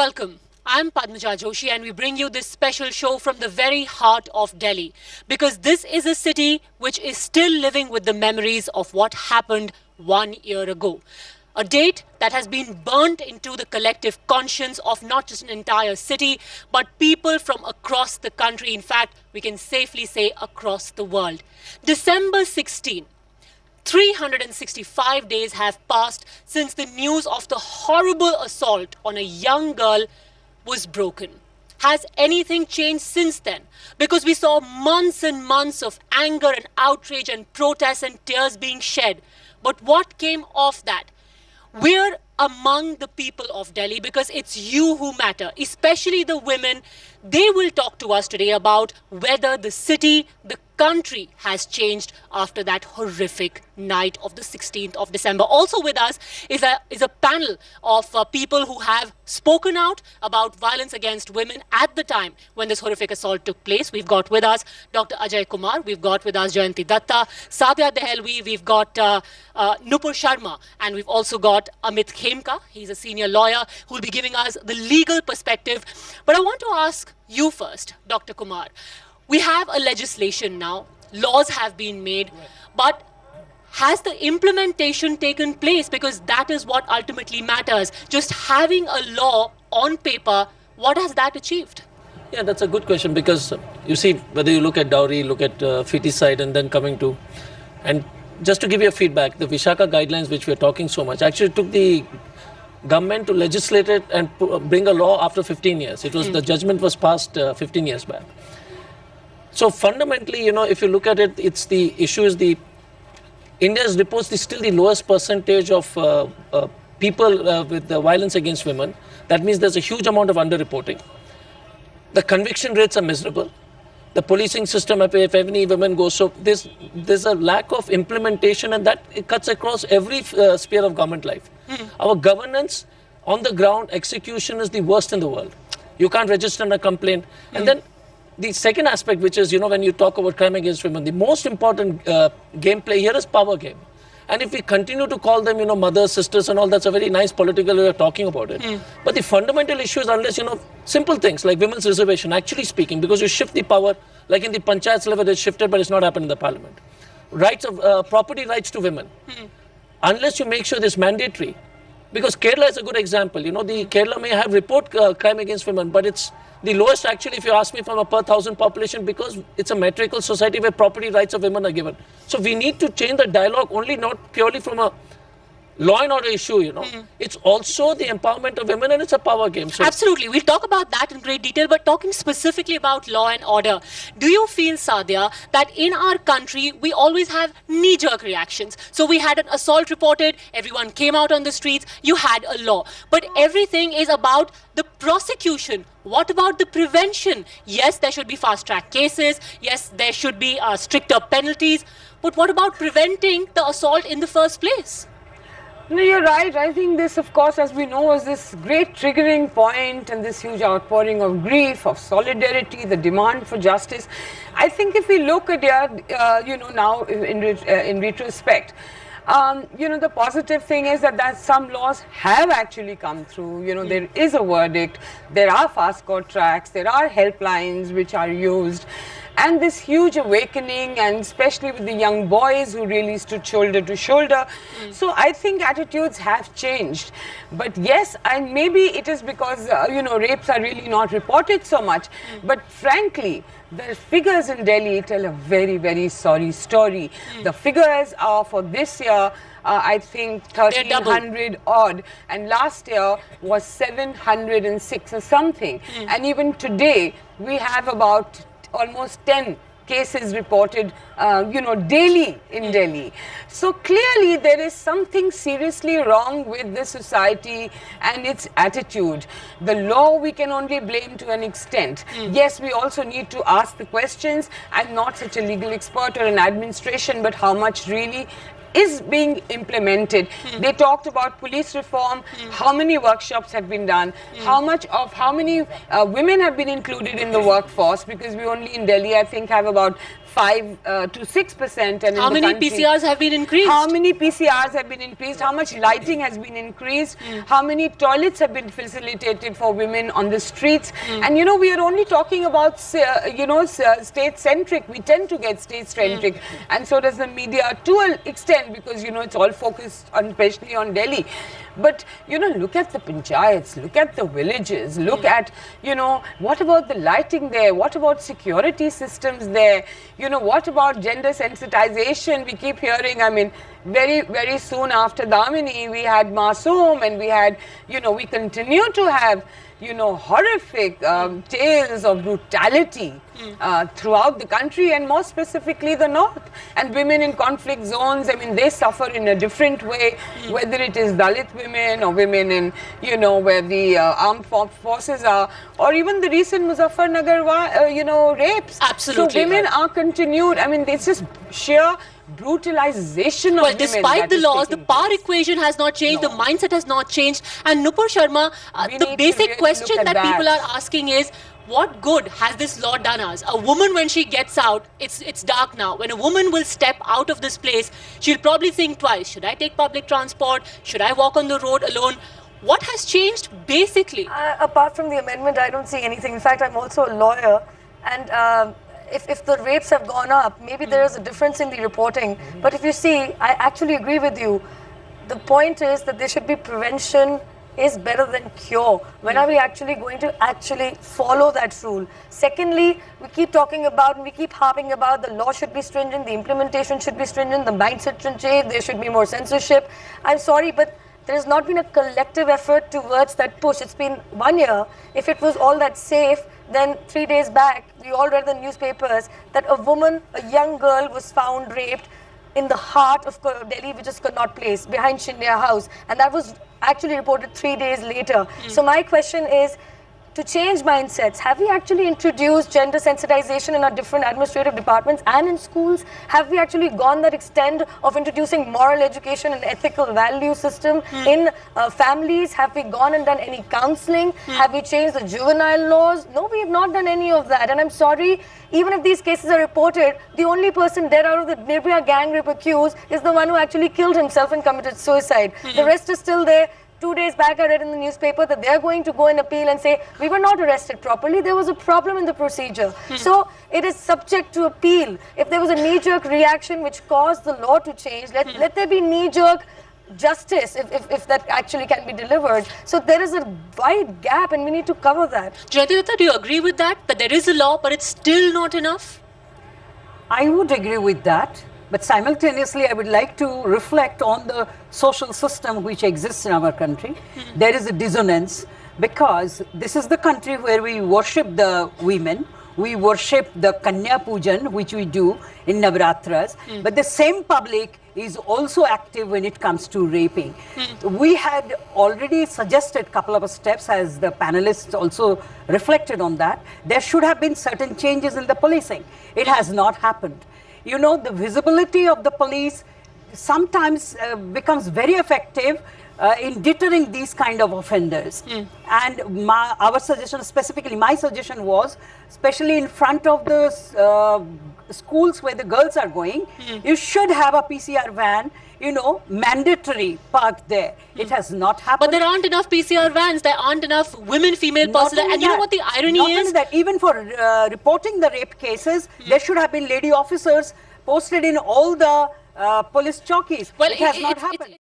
Welcome. I'm Padmaja Joshi and we bring you this special show from the very heart of Delhi because this is a city which is still living with the memories of what happened 1 year ago. A date that has been burnt into the collective conscience of not just an entire city, but people from across the country. In fact, we can safely say across the world. December 16. 365 days have passed since the news of the horrible assault on a young girl was broken. Has anything changed since then? Because we saw months and months of anger and outrage and protests and tears being shed. But what came of that? We're among the people of Delhi because it's you who matter, especially the women. They will talk to us today about whether the city, the country has changed after that horrific night of the 16th of December. Also with us is a panel of people who have spoken out about violence against women at the time when this horrific assault took place. We've got with us Dr. Ajay Kumar, we've got with us Jayanti Datta, Sadia Dehelvi, we've got Nupur Sharma, and we've also got Amit Khemka. He's a senior lawyer who will be giving us the legal perspective. But I want to ask you first, Dr. Kumar. We have a legislation now, laws have been made, but has the implementation taken place? Because that is what ultimately matters. Just having a law on paper, what has that achieved? Yeah, that's a good question because you see, whether you look at dowry, look at feticide and then coming to, and just to give you a feedback, the Vishaka guidelines which we are talking so much actually took the government to legislate it and bring a law after 15 years. It was the judgment was passed 15 years back. So fundamentally, if you look at it, it's the issue is India's reports is still the lowest percentage of people with the violence against women. That means there's a huge amount of underreporting. The conviction rates are miserable. The policing system, if any women go, so there's a lack of implementation, and that it cuts across every sphere of government life. Our governance on the ground, execution is the worst in the world. You can't register a complaint. And then the second aspect, which is, when you talk about crime against women, the most important gameplay here is power game. And if we continue to call them, mothers, sisters and all, that's a very nice political way of talking about it. But the fundamental issue is unless, simple things like women's reservation, actually speaking, because you shift the power, like in the panchayats level, it's shifted, but it's not happened in the parliament. Rights of property rights to women. Unless you make sure this mandatory, because Kerala is a good example. The Kerala may have report crime against women, but it's the lowest actually, if you ask me, from a per thousand population, because it's a matriarchal society where property rights of women are given. So we need to change the dialogue only not purely from a law and order issue, It's also the empowerment of women, and it's a power game. So absolutely. We'll talk about that in great detail, but talking specifically about law and order, do you feel, Sadia, that in our country, we always have knee-jerk reactions? So we had an assault reported, everyone came out on the streets, you had a law. But everything is about the prosecution. What about the prevention? Yes, there should be fast-track cases. Yes, there should be stricter penalties. But what about preventing the assault in the first place? No, you're right. I think this, of course, as we know, was this great triggering point and this huge outpouring of grief, of solidarity, the demand for justice. I think if we look at now in retrospect, the positive thing is that some laws have actually come through. There is a verdict, there are fast court tracks, there are helplines which are used. And this huge awakening, and especially with the young boys who really stood shoulder to shoulder. So I think attitudes have changed. But yes, and maybe it is because, rapes are really not reported so much. But frankly, the figures in Delhi tell a very, very sorry story. The figures are for this year, I think 1,300 odd, and last year was 706 or something. And even today, we have about almost 10 cases reported, daily in Delhi. So clearly there is something seriously wrong with the society and its attitude. The law we can only blame to an extent. Yes, we also need to ask the questions. I'm not such a legal expert or an administration, but how much really is being implemented. They talked about police reform, how many workshops have been done, how many women have been included in the workforce, because we only in Delhi, I think, have about 5 to 6%. And how many PCRs have been increased? How many PCRs have been increased? How much lighting has been increased? How many toilets have been facilitated for women on the streets? And you know, we are only talking about state-centric. We tend to get state-centric, and so does the media to an extent, because you know it's all focused on, especially on Delhi. But you know, look at the panchayats, look at the villages, look at, you know, what about the lighting there? What about security systems there? You know, what about gender sensitization? We keep hearing, I mean, very, very soon after Damini, we had Masoom, and we had, you know, we continue to have, you know, horrific tales of brutality throughout the country, and more specifically the north. And women in conflict zones, I mean, they suffer in a different way, whether it is Dalit women or women in, you know, where the armed forces are, or even the recent Muzaffarnagar, you know, rapes. Absolutely. So women are continued. I mean, it's just sheer brutalization of women. Despite the laws, the power equation has not changed, the mindset has not changed. And Nupur Sharma, the basic question that people are asking is, what good has this law done us? A woman, when she gets out, it's dark now. When a woman will step out of this place, she'll probably think twice. Should I take public transport? Should I walk on the road alone? What has changed basically? Apart from the amendment, I don't see anything. In fact, I'm also a lawyer, and if the rapes have gone up, maybe there is a difference in the reporting. But if you see, I actually agree with you. The point is that there should be prevention is better than cure. When are we actually going to actually follow that rule? Secondly, we keep talking about and we keep harping about the law should be stringent, the implementation should be stringent, the mindset should change, there should be more censorship. I'm sorry, but there has not been a collective effort towards that push. It's been 1 year. If it was all that safe, then 3 days back, we all read the newspapers that a woman, a young girl, was found raped in the heart of Delhi, which is Connaught Place, behind Scindia House. And that was actually reported 3 days later. So my question is, to change mindsets, have we actually introduced gender sensitization in our different administrative departments and in schools? Have we actually gone that extent of introducing moral education and ethical value system in families? Have we gone and done any counseling? Have we changed the juvenile laws? No, we have not done any of that. And I'm sorry, even if these cases are reported, the only person dead out of the Nirbhaya gang rape accused is the one who actually killed himself and committed suicide. The rest is still there. 2 days back, I read in the newspaper that they're going to go and appeal and say, we were not arrested properly, there was a problem in the procedure. So it is subject to appeal. If there was a knee-jerk reaction which caused the law to change, let there be knee-jerk justice if that actually can be delivered. So there is a wide gap and we need to cover that. Jayati Datta, do you agree with that? That there is a law, but it's still not enough? I would agree with that. But simultaneously, I would like to reflect on the social system which exists in our country. There is a dissonance because this is the country where we worship the women. We worship the Kanya Pujan, which we do in Navratras. But the same public is also active when it comes to raping. We had already suggested a couple of steps, as the panelists also reflected on that. There should have been certain changes in the policing. It has not happened. You know, the visibility of the police sometimes becomes very effective in deterring these kind of offenders. And our suggestion, specifically my suggestion was, especially in front of the schools where the girls are going, you should have a PCR van, you know, mandatory parked there. It has not happened. But there aren't enough PCR vans, there aren't enough women, female personnel. And you know what the irony not is? Only that, even for reporting the rape cases, there should have been lady officers posted in all the police chowkis. Well, it has not happened.